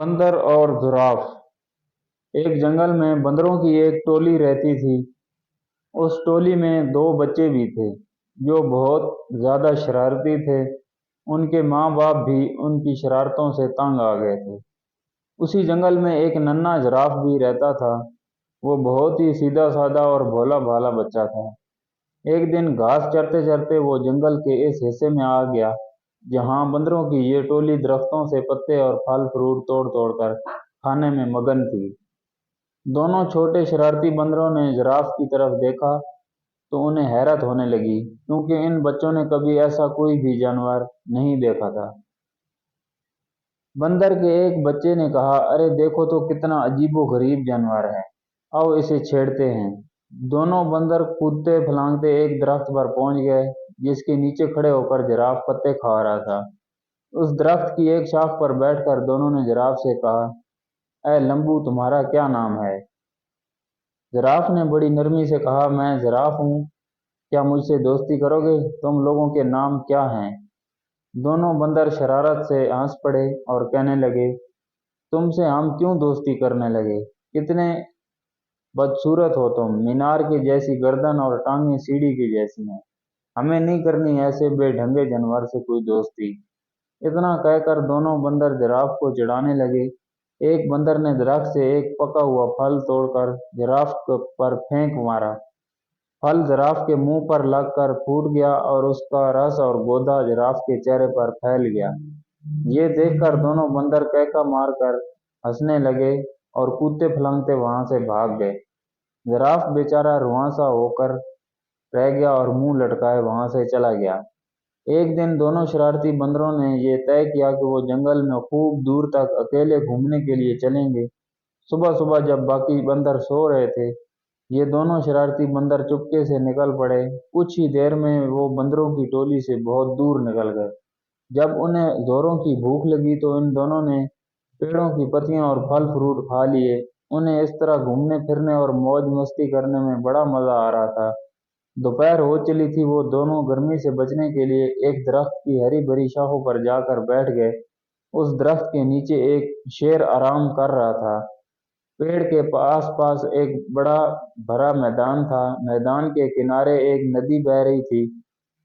बंदर और जिराफ। एक जंगल में बंदरों की एक टोली रहती थी। उस टोली में दो बच्चे भी थे जो बहुत ज्यादा शरारती थे। उनके माँ बाप भी उनकी शरारतों से तंग आ गए थे। उसी जंगल में एक नन्हा जिराफ भी रहता था। वो बहुत ही सीधा साधा और भोला भाला बच्चा था। एक दिन घास चरते चरते वो जंगल के इस हिस्से में आ गया जहाँ बंदरों की ये टोली दरख्तों से पत्ते और फल फ्रूट तोड़ तोड़ कर खाने में मगन थी। दोनों छोटे शरारती बंदरों ने जिराफ की तरफ देखा तो उन्हें हैरत होने लगी, क्योंकि इन बच्चों ने कभी ऐसा कोई भी जानवर नहीं देखा था। बंदर के एक बच्चे ने कहा, अरे देखो तो कितना अजीबो गरीब जानवर है, आओ इसे छेड़ते हैं। दोनों बंदर कूदते फलांगते एक दरख्त पर पहुंच गए जिसके नीचे खड़े होकर जिराफ पत्ते खा रहा था। उस दरख्त की एक शाख पर बैठकर दोनों ने जिराफ से कहा, ऐ लंबू, तुम्हारा क्या नाम है? जिराफ ने बड़ी नरमी से कहा, मैं जिराफ हूँ, क्या मुझसे दोस्ती करोगे? तुम लोगों के नाम क्या हैं? दोनों बंदर शरारत से हंस पड़े और कहने लगे, तुमसे हम क्यों दोस्ती करने लगे? कितने बदसूरत हो तुम, मीनार की जैसी गर्दन और टांगें सीढ़ी की जैसी हैं। हमें नहीं करनी ऐसे बेढंगे जानवर से कोई दोस्ती। इतना कहकर दोनों बंदर जिराफ को चिढ़ाने लगे। एक बंदर ने दरख्त से एक पका हुआ फल तोड़कर पर फेंक मारा। फल जिराफ के मुंह पर लगकर फूट गया और उसका रस और गोदा जिराफ के चेहरे पर फैल गया। ये देखकर दोनों बंदर कैका मारकर हंसने लगे और कूदते फलंगते वहां से भाग गए। जिराफ बेचारा रुआंसा होकर रह गया और मुंह लटकाए वहां से चला गया। एक दिन दोनों शरारती बंदरों ने ये तय किया कि वो जंगल में खूब दूर तक अकेले घूमने के लिए चलेंगे। सुबह सुबह जब बाकी बंदर सो रहे थे, ये दोनों शरारती बंदर चुपके से निकल पड़े। कुछ ही देर में वो बंदरों की टोली से बहुत दूर निकल गए। जब उन्हें जोरों की भूख लगी तो इन दोनों ने पेड़ों की पत्तियां और फल फ्रूट खा लिए। उन्हें इस तरह घूमने फिरने और मौज मस्ती करने में बड़ा मजा आ रहा था। दोपहर हो चली थी। वो दोनों गर्मी से बचने के लिए एक दरख्त की हरी भरी शाखों पर जाकर बैठ गए। उस दरख्त के नीचे एक शेर आराम कर रहा था। पेड़ के पास पास एक बड़ा भरा मैदान था। मैदान के किनारे एक नदी बह रही थी।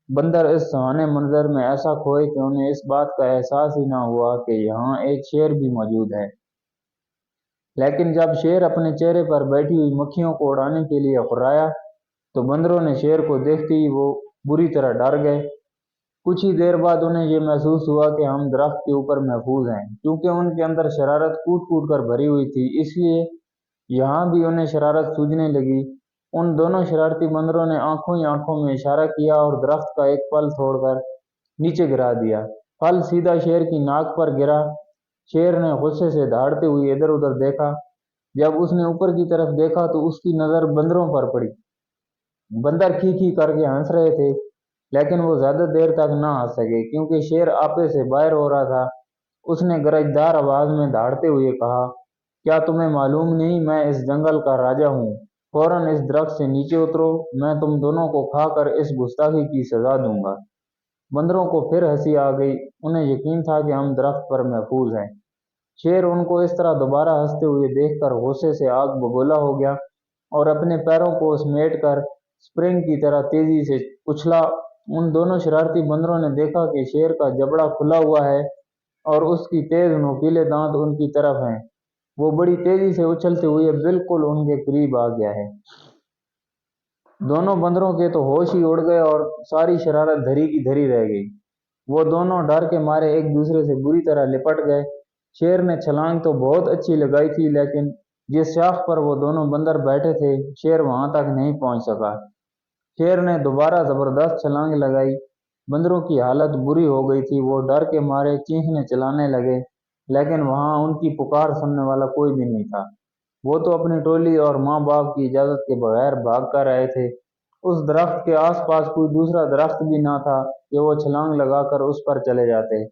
बंदर इस सुहाने मंजर में ऐसा खोए कि उन्हें इस बात का एहसास ही न हुआ कि यहाँ एक शेर भी मौजूद है। लेकिन जब शेर अपने चेहरे पर बैठी हुई मक्खियों को उड़ाने के लिए खुर्राया तो बंदरों ने शेर को देखते ही वो बुरी तरह डर गए। कुछ ही देर बाद उन्हें ये महसूस हुआ कि हम दरख्त के ऊपर महफूज हैं। क्योंकि उनके अंदर शरारत कूट कूट कर भरी हुई थी, इसलिए यहाँ भी उन्हें शरारत सूझने लगी। उन दोनों शरारती बंदरों ने आंखों ही आंखों में इशारा किया और दरख्त का एक फल तोड़कर नीचे गिरा दिया। फल सीधा शेर की नाक पर गिरा। शेर ने गुस्से से दहाड़ते हुए इधर उधर देखा। जब उसने ऊपर की तरफ देखा तो उसकी नजर बंदरों पर पड़ी। बंदर खी खी करके हंस रहे थे, लेकिन वो ज्यादा देर तक ना हंस सके क्योंकि शेर आपे से बाहर हो रहा था। उसने गरजदार आवाज में दहाड़ते हुए कहा, क्या तुम्हें मालूम नहीं मैं इस जंगल का राजा हूँ? फौरन इस दरख्त से नीचे उतरो, मैं तुम दोनों को खाकर इस गुस्ताखी की सजा दूंगा। बंदरों को फिर हंसी आ गई। उन्हें यकीन था कि हम दरख्त पर महफूज हैं। शेर उनको इस तरह दोबारा हंसते हुए देखकर गुस्से से आग बबूला हो गया और अपने पैरों को समेट कर स्प्रिंग की तरह तेजी से उछला। उन दोनों शरारती बंदरों ने देखा कि शेर का जबड़ा खुला हुआ है और उसकी तेज नोकीले दांत उनकी तरफ हैं। वो बड़ी तेजी से उछलते हुए बिल्कुल उनके करीब आ गया है। दोनों बंदरों के तो होश ही उड़ गए और सारी शरारत धरी की धरी रह गई। वो दोनों डर के मारे एक दूसरे से बुरी तरह लिपट गए। शेर ने छलांग तो बहुत अच्छी लगाई थी, लेकिन जिस शाख पर वो दोनों बंदर बैठे थे, शेर वहां तक नहीं पहुंच सका। शेर ने दोबारा जबरदस्त छलांग लगाई। बंदरों की हालत बुरी हो गई थी। वो डर के मारे चीखने चलाने लगे, लेकिन वहां उनकी पुकार सुनने वाला कोई भी नहीं था। वो तो अपनी टोली और माँ बाप की इजाजत के बगैर भाग कर आए थे। उस दरख्त के आसपास कोई दूसरा दरख्त भी ना था कि वो छलांग लगाकर उस पर चले जाते,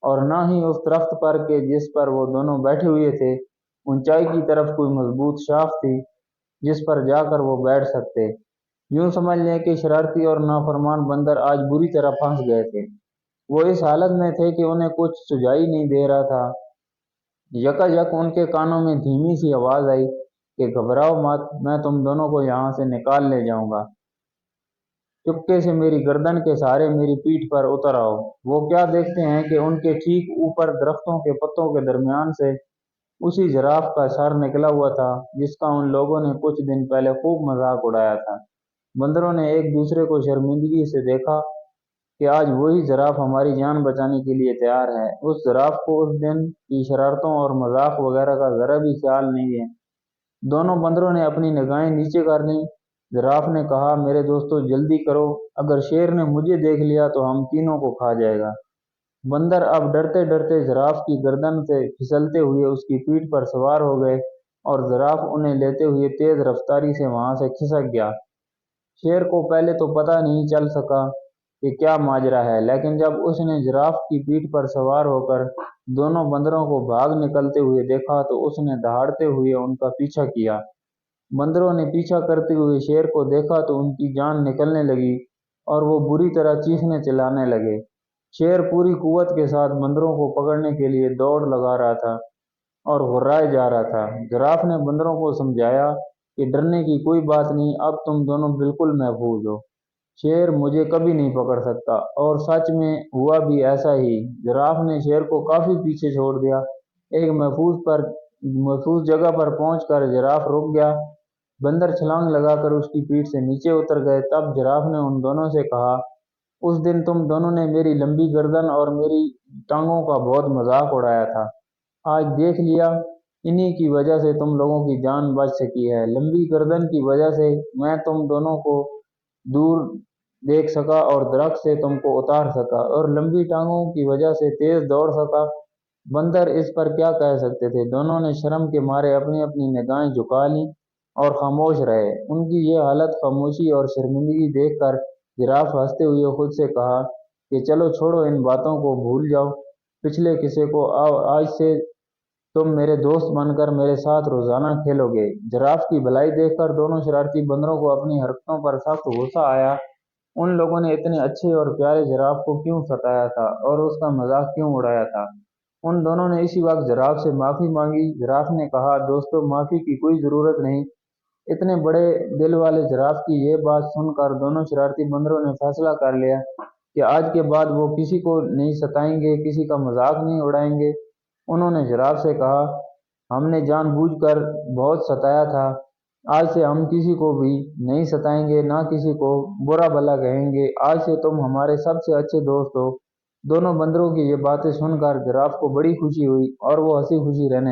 और ना ही उस दरख्त पर के जिस पर वो दोनों बैठे हुए थे ऊंचाई की तरफ कोई मजबूत शाख थी जिस पर जाकर वो बैठ सकते। यूं समझ लें कि शरारती और नाफरमान बंदर आज बुरी तरह फंस गए थे। वो इस हालत में थे कि उन्हें कुछ सुझाई नहीं दे रहा था। यकायक उनके कानों में धीमी सी आवाज आई कि घबराओ मत, मैं तुम दोनों को यहाँ से निकाल ले जाऊंगा। चुपके से मेरी गर्दन के सहारे मेरी पीठ पर उतर आओ। वो क्या देखते हैं कि उनके ठीक ऊपर दरख्तों के पत्तों के दरमियान से उसी जिराफ का सर निकला हुआ था जिसका उन लोगों ने कुछ दिन पहले खूब मजाक उड़ाया था। बंदरों ने एक दूसरे को शर्मिंदगी से देखा कि आज वही जिराफ हमारी जान बचाने के लिए तैयार है। उस जिराफ को उस दिन की शरारतों और मजाक वगैरह का जरा भी ख्याल नहीं है। दोनों बंदरों ने अपनी निगाहें नीचे कर लीं। जिराफ ने कहा, मेरे दोस्तों जल्दी करो, अगर शेर ने मुझे देख लिया तो हम तीनों को खा जाएगा। बंदर अब डरते डरते जिराफ की गर्दन से फिसलते हुए उसकी पीठ पर सवार हो गए और जिराफ उन्हें लेते हुए तेज रफ्तारी से वहां से खिसक गया। शेर को पहले तो पता नहीं चल सका कि क्या माजरा है, लेकिन जब उसने जिराफ की पीठ पर सवार होकर दोनों बंदरों को भाग निकलते हुए देखा तो उसने दहाड़ते हुए उनका पीछा किया। बंदरों ने पीछा करते हुए शेर को देखा तो उनकी जान निकलने लगी और वो बुरी तरह चीखने चिल्लाने लगे। शेर पूरी कुव्वत के साथ बंदरों को पकड़ने के लिए दौड़ लगा रहा था और गुर्राए जा रहा था। जिराफ ने बंदरों को समझाया कि डरने की कोई बात नहीं, अब तुम दोनों बिल्कुल महफूज हो। शेर मुझे कभी नहीं पकड़ सकता। और सच में हुआ भी ऐसा ही। जिराफ ने शेर को काफी पीछे छोड़ दिया। एक महफूज जगह पर पहुंचकर जिराफ रुक गया। बंदर छलांग लगाकर उसकी पीठ से नीचे उतर गए। तब जिराफ ने उन दोनों से कहा, उस दिन तुम दोनों ने मेरी लंबी गर्दन और मेरी टांगों का बहुत मजाक उड़ाया था। आज देख लिया, इन्हीं की वजह से तुम लोगों की जान बच सकी है। लंबी गर्दन की वजह से मैं तुम दोनों को दूर देख सका और दरख्त से तुमको उतार सका, और लंबी टांगों की वजह से तेज दौड़ सका। बंदर इस पर क्या कह सकते थे। दोनों ने शर्म के मारे अपनी अपनी निगाहें झुका लीं और खामोश रहे। उनकी ये हालत खामोशी और शर्मिंदगी देखकर जिराफ हंसते हुए खुद से कहा कि चलो छोड़ो, इन बातों को भूल जाओ, पिछले किस्से को। आओ, आज से तुम मेरे दोस्त बनकर मेरे साथ रोजाना खेलोगे। जिराफ की भलाई देखकर दोनों शरारती बंदरों को अपनी हरकतों पर सख्त गुस्सा आया। उन लोगों ने इतने अच्छे और प्यारे जिराफ को क्यों सताया था और उसका मजाक क्यों उड़ाया था। उन दोनों ने इसी वक्त जिराफ से माफी मांगी। जिराफ ने कहा, दोस्तों माफी की कोई जरूरत नहीं। इतने बड़े दिल वाले जिराफ की यह बात सुनकर दोनों शरारती बंदरों ने फैसला कर लिया कि आज के बाद वो किसी को नहीं सताएंगे, किसी का मजाक नहीं उड़ाएंगे। उन्होंने जिराफ से कहा, हमने जानबूझकर बहुत सताया था, आज से हम किसी को भी नहीं सताएंगे, ना किसी को बुरा भला कहेंगे। आज से तुम हमारे सबसे अच्छे दोस्त हो। दोनों बंदरों की ये बातें सुनकर जिराफ को बड़ी खुशी हुई और वो हंसी खुशी रहने